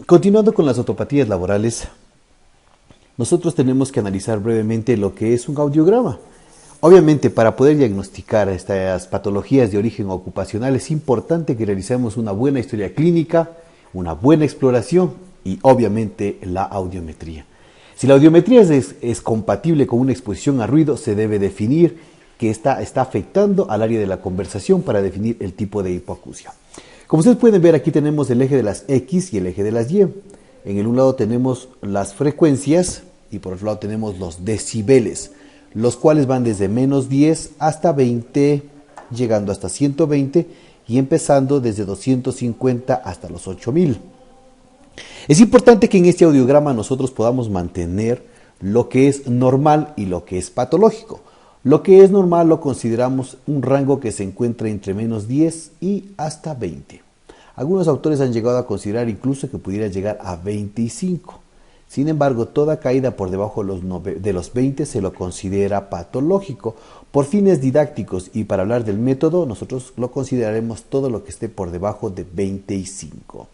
Continuando con las ortopatías laborales, nosotros tenemos que analizar brevemente lo que es un audiograma. Obviamente, para poder diagnosticar estas patologías de origen ocupacional es importante que realicemos una buena historia clínica, una buena exploración y obviamente la audiometría. Si la audiometría es compatible con una exposición a ruido, se debe definir que está afectando al área de la conversación para definir el tipo de hipoacusia. Como ustedes pueden ver, aquí tenemos el eje de las X y el eje de las Y. En el un lado tenemos las frecuencias y por otro lado tenemos los decibeles, los cuales van desde menos 10 hasta 20, llegando hasta 120 y empezando desde 250 hasta los 8000. Es importante que en este audiograma nosotros podamos mantener lo que es normal y lo que es patológico. Lo que es normal lo consideramos un rango que se encuentra entre menos 10 y hasta 20. Algunos autores han llegado a considerar incluso que pudiera llegar a 25. Sin embargo, toda caída por debajo de los 20 se lo considera patológico. Por fines didácticos y para hablar del método, nosotros lo consideraremos todo lo que esté por debajo de 25.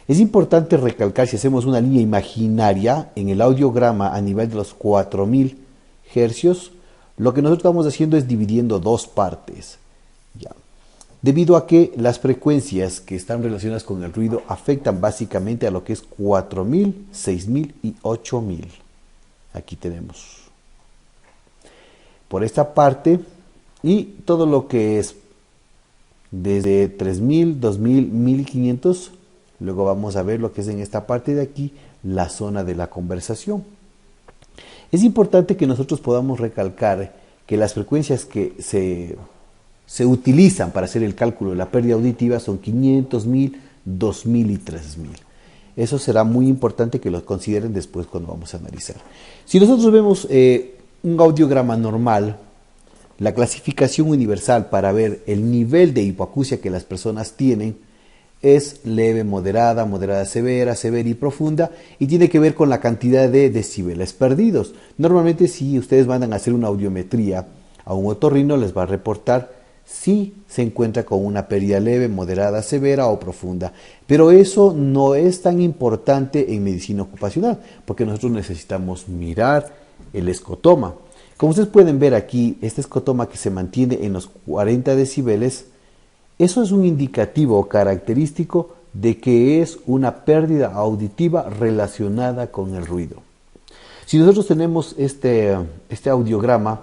Es importante recalcar, si hacemos una línea imaginaria en el audiograma a nivel de los 4000 hercios, lo que nosotros estamos haciendo es dividiendo dos partes. Ya. Debido a que las frecuencias que están relacionadas con el ruido afectan básicamente a lo que es 4000, 6000 y 8000. Aquí tenemos. Por esta parte y todo lo que es desde 3000, 2000, 1500. Luego vamos a ver lo que es en esta parte de aquí, la zona de la conversación. Es importante que nosotros podamos recalcar que las frecuencias que se utilizan para hacer el cálculo de la pérdida auditiva son 500, 1000, 2000 y 3000. Eso será muy importante que lo consideren después cuando vamos a analizar. Si nosotros vemos un audiograma normal, la clasificación universal para ver el nivel de hipoacusia que las personas tienen es leve, moderada, moderada severa, severa y profunda, y tiene que ver con la cantidad de decibeles perdidos. Normalmente, si ustedes mandan a hacer una audiometría a un otorrino, les va a reportar si se encuentra con una pérdida leve, moderada, severa o profunda. Pero eso no es tan importante en medicina ocupacional, porque nosotros necesitamos mirar el escotoma. Como ustedes pueden ver aquí, este escotoma que se mantiene en los 40 decibeles, eso es un indicativo característico de que es una pérdida auditiva relacionada con el ruido. Si nosotros tenemos este audiograma,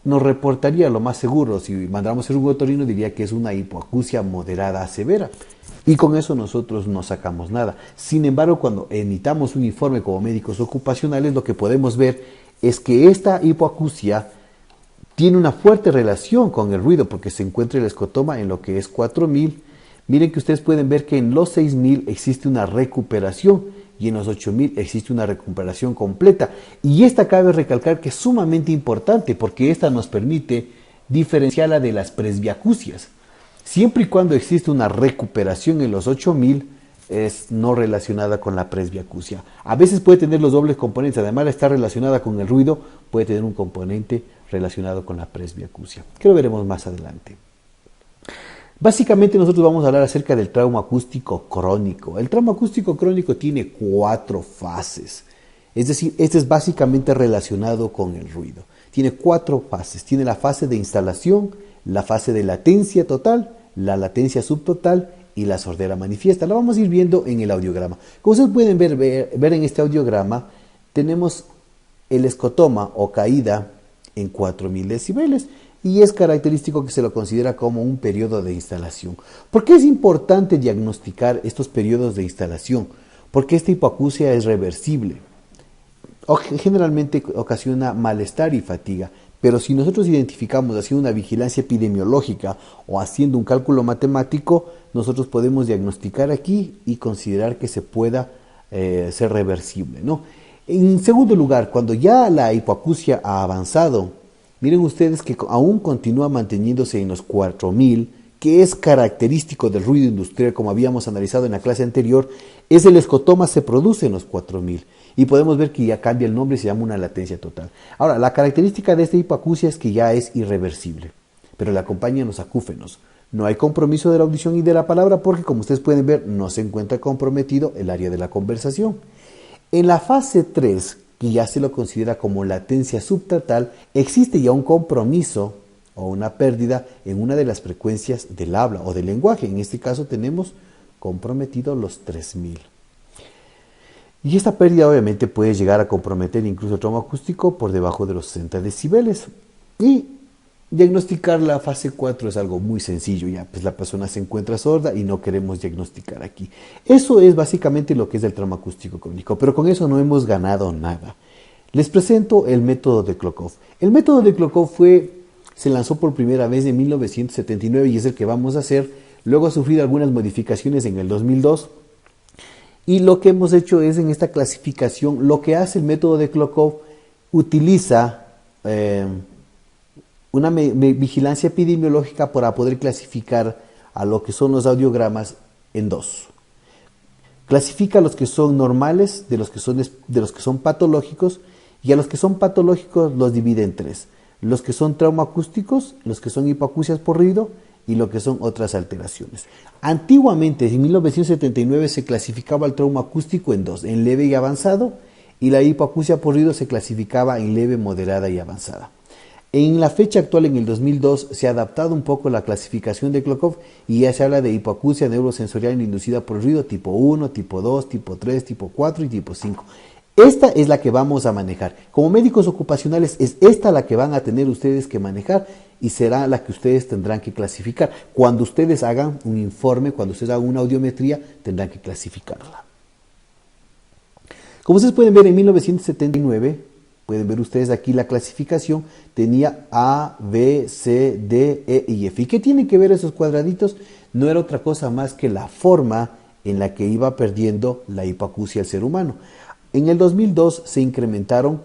nos reportaría lo más seguro, si mandáramos a hacer un otorrino, diría que es una hipoacusia moderada a severa. Y con eso nosotros no sacamos nada. Sin embargo, cuando emitamos un informe como médicos ocupacionales, lo que podemos ver es que esta hipoacusia tiene una fuerte relación con el ruido porque se encuentra el escotoma en lo que es 4000. Miren que ustedes pueden ver que en los 6000 existe una recuperación y en los 8000 existe una recuperación completa. Y esta cabe recalcar que es sumamente importante porque esta nos permite diferenciarla de las presbiacusias. Siempre y cuando existe una recuperación en los 8000, es no relacionada con la presbiacusia. A veces puede tener los dobles componentes, además de estar relacionada con el ruido, puede tener un componente relacionado con la presbiacusia, que lo veremos más adelante. Básicamente nosotros vamos a hablar acerca del trauma acústico crónico. El trauma acústico crónico tiene 4 fases, es decir, este es básicamente relacionado con el ruido. Tiene 4 fases, tiene la fase de instalación, la fase de latencia total, la latencia subtotal y la sordera manifiesta. La vamos a ir viendo en el audiograma. Como ustedes pueden ver en este audiograma, tenemos el escotoma o caída en 4000 decibeles y es característico que se lo considera como un periodo de instalación. ¿Por qué es importante diagnosticar estos periodos de instalación? Porque esta hipoacusia es reversible. Generalmente ocasiona malestar y fatiga, pero si nosotros identificamos haciendo una vigilancia epidemiológica o haciendo un cálculo matemático, nosotros podemos diagnosticar aquí y considerar que se pueda ser reversible, ¿no? En segundo lugar, cuando ya la hipoacusia ha avanzado, miren ustedes que aún continúa manteniéndose en los 4000, que es característico del ruido industrial, como habíamos analizado en la clase anterior, es el escotoma se produce en los 4000. Y podemos ver que ya cambia el nombre y se llama una latencia total. Ahora, la característica de esta hipoacusia es que ya es irreversible, pero le acompañan los acúfenos. No hay compromiso de la audición y de la palabra porque, como ustedes pueden ver, no se encuentra comprometido el área de la conversación. En la fase 3, que ya se lo considera como latencia subtratal, existe ya un compromiso o una pérdida en una de las frecuencias del habla o del lenguaje. En este caso tenemos comprometido los 3000. Y esta pérdida obviamente puede llegar a comprometer incluso el trauma acústico por debajo de los 60 decibeles. Y diagnosticar la fase 4 es algo muy sencillo, ya pues la persona se encuentra sorda y no queremos diagnosticar aquí. Eso es básicamente lo que es el trauma acústico crónico, pero con eso no hemos ganado nada. Les presento el método de Klokov. El método de Klokov se lanzó por primera vez en 1979 y es el que vamos a hacer. Luego ha sufrido algunas modificaciones en el 2002. Y lo que hemos hecho es en esta clasificación, lo que hace el método de Klokov, utiliza una vigilancia epidemiológica para poder clasificar a lo que son los audiogramas en dos. Clasifica a los que son normales, de los que son patológicos, y a los que son patológicos los divide en tres. Los que son traumaacústicos, los que son hipoacusias por ruido y lo que son otras alteraciones. Antiguamente, en 1979, se clasificaba el trauma acústico en dos, en leve y avanzado, y la hipoacusia por ruido se clasificaba en leve, moderada y avanzada. En la fecha actual, en el 2002, se ha adaptado un poco la clasificación de Klokov y ya se habla de hipoacusia neurosensorial inducida por ruido tipo 1, tipo 2, tipo 3, tipo 4 y tipo 5. Esta es la que vamos a manejar. Como médicos ocupacionales es esta la que van a tener ustedes que manejar y será la que ustedes tendrán que clasificar. Cuando ustedes hagan un informe, cuando ustedes hagan una audiometría, tendrán que clasificarla. Como ustedes pueden ver, en 1979, pueden ver ustedes aquí la clasificación, tenía A, B, C, D, E y F. ¿Y qué tienen que ver esos cuadraditos? No era otra cosa más que la forma en la que iba perdiendo la hipoacusia el ser humano. En el 2002 se incrementaron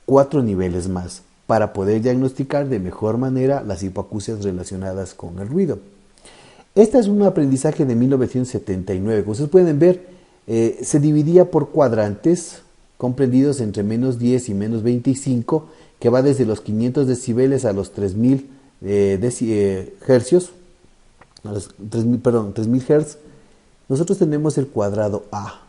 4 niveles más para poder diagnosticar de mejor manera las hipoacusias relacionadas con el ruido. Este es un aprendizaje de 1979. Como ustedes pueden ver, se dividía por cuadrantes comprendidos entre menos 10 y menos 25, que va desde los 500 decibeles a los 3000 hercios, a los 3000 hertz. Nosotros tenemos el cuadrado A.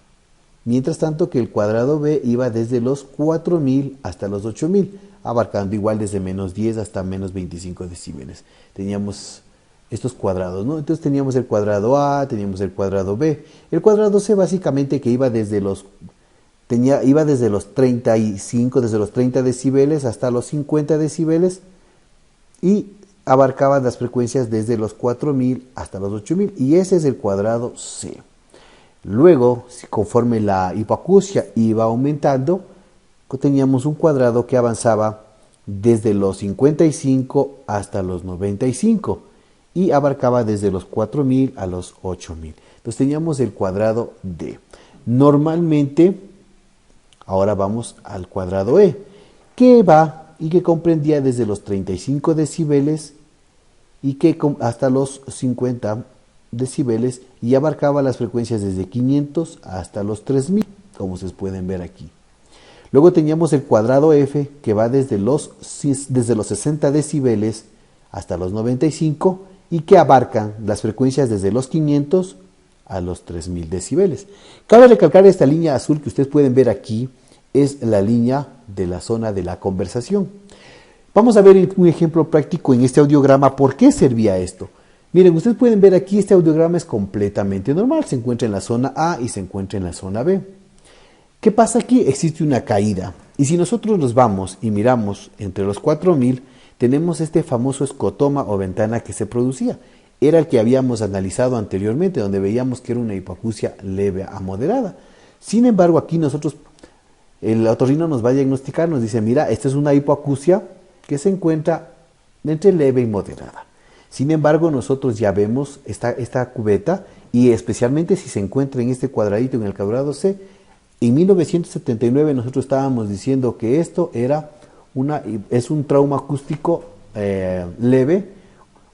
Mientras tanto que el cuadrado B iba desde los 4000 hasta los 8000, abarcando igual desde menos 10 hasta menos 25 decibeles. Teníamos estos cuadrados, ¿no? Entonces teníamos el cuadrado A, teníamos el cuadrado B. El cuadrado C básicamente que iba desde los 35, desde los 30 decibeles hasta los 50 decibeles y abarcaba las frecuencias desde los 4000 hasta los 8000 y ese es el cuadrado C. Luego, conforme la hipoacusia iba aumentando, teníamos un cuadrado que avanzaba desde los 55 hasta los 95 y abarcaba desde los 4000 a los 8000. Entonces teníamos el cuadrado D. Normalmente, ahora vamos al cuadrado E, que va y que comprendía desde los 35 decibeles y que hasta los 50 decibeles y abarcaba las frecuencias desde 500 hasta los 3000, como ustedes pueden ver aquí. Luego teníamos el cuadrado F, que va desde los 60 decibeles hasta los 95 y que abarcan las frecuencias desde los 500 a los 3000 decibeles. Cabe recalcar esta línea azul que ustedes pueden ver aquí, es la línea de la zona de la conversación. Vamos a ver un ejemplo práctico en este audiograma. ¿Por qué servía esto? Miren, ustedes pueden ver aquí, este audiograma es completamente normal. Se encuentra en la zona A y se encuentra en la zona B. ¿Qué pasa aquí? Existe una caída. Y si nosotros nos vamos y miramos entre los 4000, tenemos este famoso escotoma o ventana que se producía. Era el que habíamos analizado anteriormente, donde veíamos que era una hipoacusia leve a moderada. Sin embargo, aquí el otorrino nos va a diagnosticar, nos dice, mira, esta es una hipoacusia que se encuentra entre leve y moderada. Sin embargo, nosotros ya vemos esta cubeta y especialmente si se encuentra en este cuadradito, en el cuadrado C, en 1979 nosotros estábamos diciendo que esto es un trauma acústico leve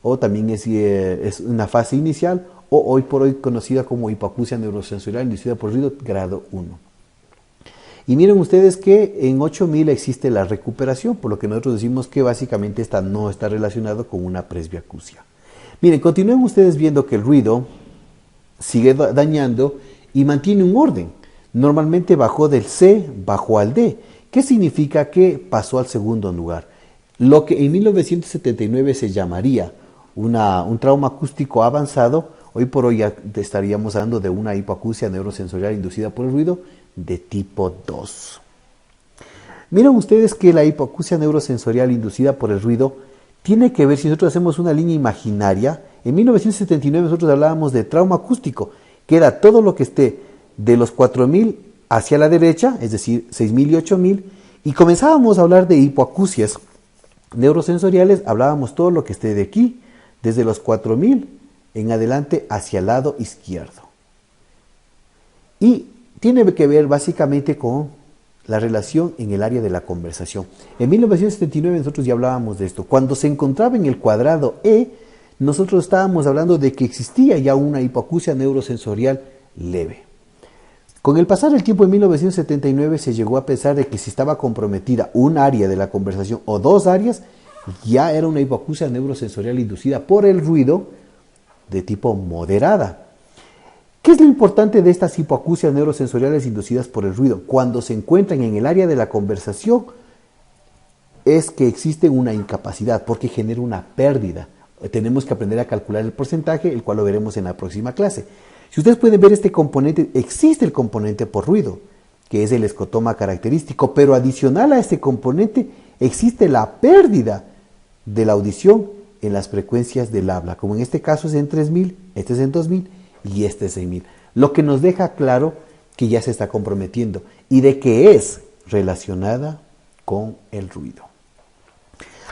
o también es una fase inicial o hoy por hoy conocida como hipoacusia neurosensorial inducida por ruido grado 1. Y miren ustedes que en 8000 existe la recuperación, por lo que nosotros decimos que básicamente esta no está relacionada con una presbiacusia. Miren, continúen ustedes viendo que el ruido sigue dañando y mantiene un orden. Normalmente bajó del C, bajó al D. ¿Qué significa que pasó al segundo lugar? Lo que en 1979 se llamaría un trauma acústico avanzado, hoy por hoy ya estaríamos hablando de una hipoacusia neurosensorial inducida por el ruido de tipo 2. Miren ustedes que la hipoacusia neurosensorial inducida por el ruido tiene que ver, si nosotros hacemos una línea imaginaria, en 1979 nosotros hablábamos de trauma acústico, que era todo lo que esté de los 4000 hacia la derecha, es decir, 6000 y 8000, y comenzábamos a hablar de hipoacusias neurosensoriales, hablábamos todo lo que esté de aquí, desde los 4000 en adelante hacia el lado izquierdo. Y tiene que ver básicamente con la relación en el área de la conversación. En 1979 nosotros ya hablábamos de esto. Cuando se encontraba en el cuadrado E, nosotros estábamos hablando de que existía ya una hipoacusia neurosensorial leve. Con el pasar del tiempo, en 1979 se llegó a pensar de que si estaba comprometida un área de la conversación o dos áreas, ya era una hipoacusia neurosensorial inducida por el ruido de tipo moderada. ¿Qué es lo importante de estas hipoacusias neurosensoriales inducidas por el ruido? Cuando se encuentran en el área de la conversación, es que existe una incapacidad, porque genera una pérdida. Tenemos que aprender a calcular el porcentaje, el cual lo veremos en la próxima clase. Si ustedes pueden ver este componente, existe el componente por ruido, que es el escotoma característico, pero adicional a este componente existe la pérdida de la audición en las frecuencias del habla, como en este caso es en 3000, este es en 2000 y este es 6000, lo que nos deja claro que ya se está comprometiendo y de que es relacionada con el ruido.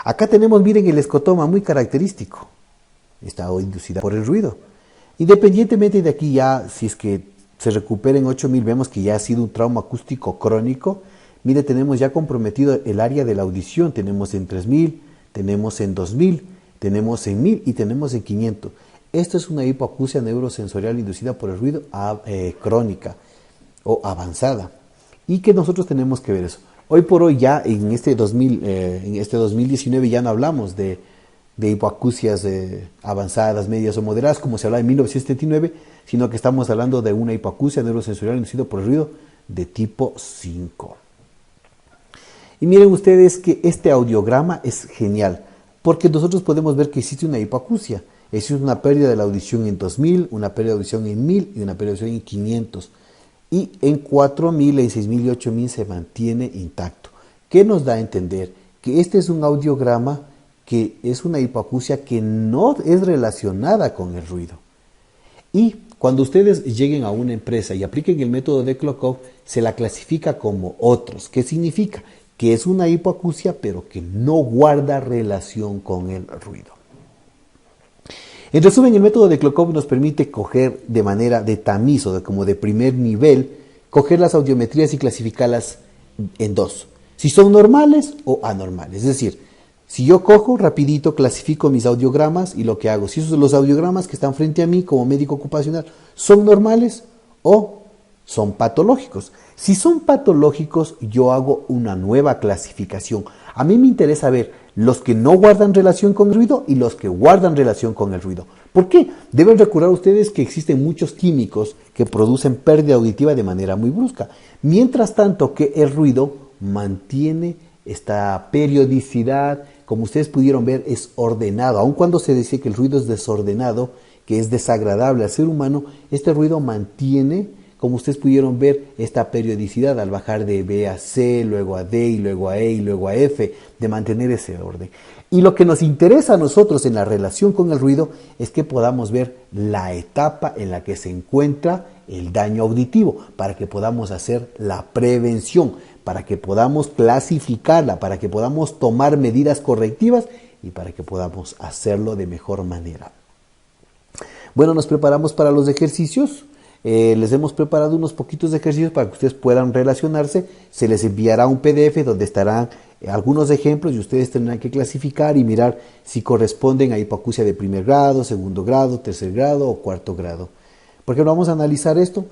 Acá tenemos, miren, el escotoma muy característico, está inducida por el ruido. Independientemente de aquí ya, si es que se recupera en 8000, vemos que ya ha sido un trauma acústico crónico. Mire, tenemos ya comprometido el área de la audición, tenemos en 3000, tenemos en 2000, tenemos en 1000 y tenemos en 500. Esto es una hipoacusia neurosensorial inducida por el ruido crónica o avanzada. Y que nosotros tenemos que ver eso. Hoy por hoy ya en este 2019 ya no hablamos de hipoacusias avanzadas, medias o moderadas, como se hablaba en 1979, sino que estamos hablando de una hipoacusia neurosensorial inducida por el ruido de tipo 5. Y miren ustedes que este audiograma es genial, porque nosotros podemos ver que existe una hipoacusia. Existe una pérdida de la audición en 2000, una pérdida de audición en 1000 y una pérdida de audición en 500. Y en 4000, en 6000 y 8000 se mantiene intacto. ¿Qué nos da a entender? Que este es un audiograma que es una hipoacusia que no es relacionada con el ruido. Y cuando ustedes lleguen a una empresa y apliquen el método de Klokov, se la clasifica como otros. ¿Qué significa? Que es una hipoacusia, pero que no guarda relación con el ruido. En resumen, el método de Klokov nos permite coger de manera de tamiz o como de primer nivel, coger las audiometrías y clasificarlas en dos. Si son normales o anormales. Es decir, si yo cojo rapidito, clasifico mis audiogramas y lo que hago, si esos los audiogramas que están frente a mí como médico ocupacional son normales o son patológicos. Si son patológicos, yo hago una nueva clasificación. A mí me interesa ver los que no guardan relación con el ruido y los que guardan relación con el ruido. ¿Por qué? Deben recordar ustedes que existen muchos químicos que producen pérdida auditiva de manera muy brusca. Mientras tanto que el ruido mantiene esta periodicidad, como ustedes pudieron ver, es ordenado. Aun cuando se dice que el ruido es desordenado, que es desagradable al ser humano, este ruido mantiene, como ustedes pudieron ver, esta periodicidad al bajar de B a C, luego a D y luego a E y luego a F, de mantener ese orden. Y lo que nos interesa a nosotros en la relación con el ruido es que podamos ver la etapa en la que se encuentra el daño auditivo, para que podamos hacer la prevención, para que podamos clasificarla, para que podamos tomar medidas correctivas y para que podamos hacerlo de mejor manera. Bueno, nos preparamos para los ejercicios. Les hemos preparado unos poquitos de ejercicios para que ustedes puedan relacionarse. Se les enviará un PDF donde estarán algunos ejemplos y ustedes tendrán que clasificar y mirar si corresponden a hipoacusia de primer grado, segundo grado, tercer grado o cuarto grado. ¿Por qué no vamos a analizar esto?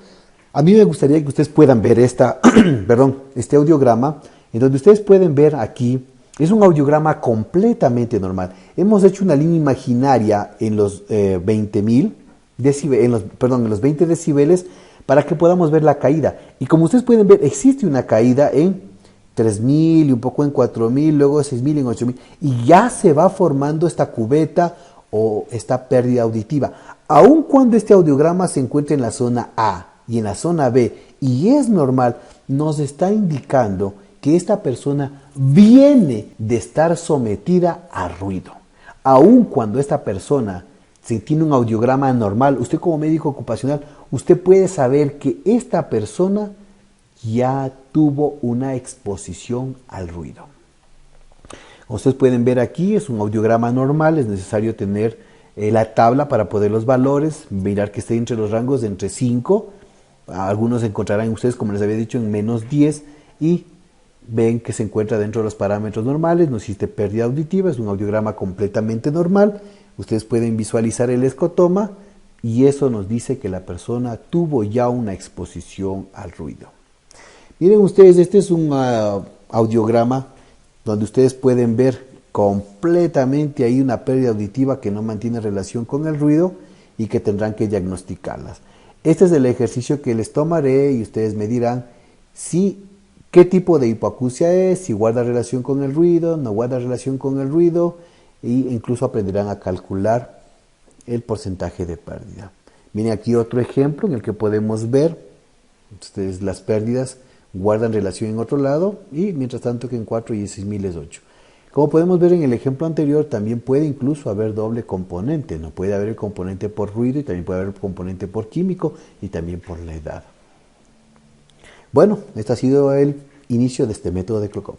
A mí me gustaría que ustedes puedan ver este audiograma, en donde ustedes pueden ver aquí Es un audiograma completamente normal. Hemos hecho una línea imaginaria en los 20.000 decibeles, en los 20 decibeles para que podamos ver la caída. Y como ustedes pueden ver, existe una caída en 3.000 y un poco en 4.000, luego 6.000 y en 8.000. Y ya se va formando esta cubeta o esta pérdida auditiva. Aun cuando este audiograma se encuentra en la zona A y en la zona B y es normal, nos está indicando que esta persona viene de estar sometida a ruido. Aun cuando esta persona tiene un audiograma normal, usted como médico ocupacional, usted puede saber que esta persona ya tuvo una exposición al ruido. Como ustedes pueden ver aquí, es un audiograma normal, es necesario tener la tabla para poder los valores, mirar que esté entre los rangos de entre 5, algunos encontrarán ustedes, como les había dicho, en menos 10 y ven que se encuentra dentro de los parámetros normales, no existe pérdida auditiva, es un audiograma completamente normal. Ustedes pueden visualizar el escotoma y eso nos dice que la persona tuvo ya una exposición al ruido. Miren ustedes, este es un audiograma donde ustedes pueden ver completamente ahí una pérdida auditiva que no mantiene relación con el ruido y que tendrán que diagnosticarlas. Este es el ejercicio que les tomaré y ustedes me dirán si qué tipo de hipoacusia es, si guarda relación con el ruido, no guarda relación con el ruido, e incluso aprenderán a calcular el porcentaje de pérdida. Miren aquí otro ejemplo en el que podemos ver ustedes las pérdidas guardan relación en otro lado y mientras tanto que en 4 y 6.000 es 8. Como podemos ver en el ejemplo anterior, también puede incluso haber doble componente. No puede haber el componente por ruido y también puede haber el componente por químico y también por la edad. Bueno, este ha sido el inicio de este método de Klokov.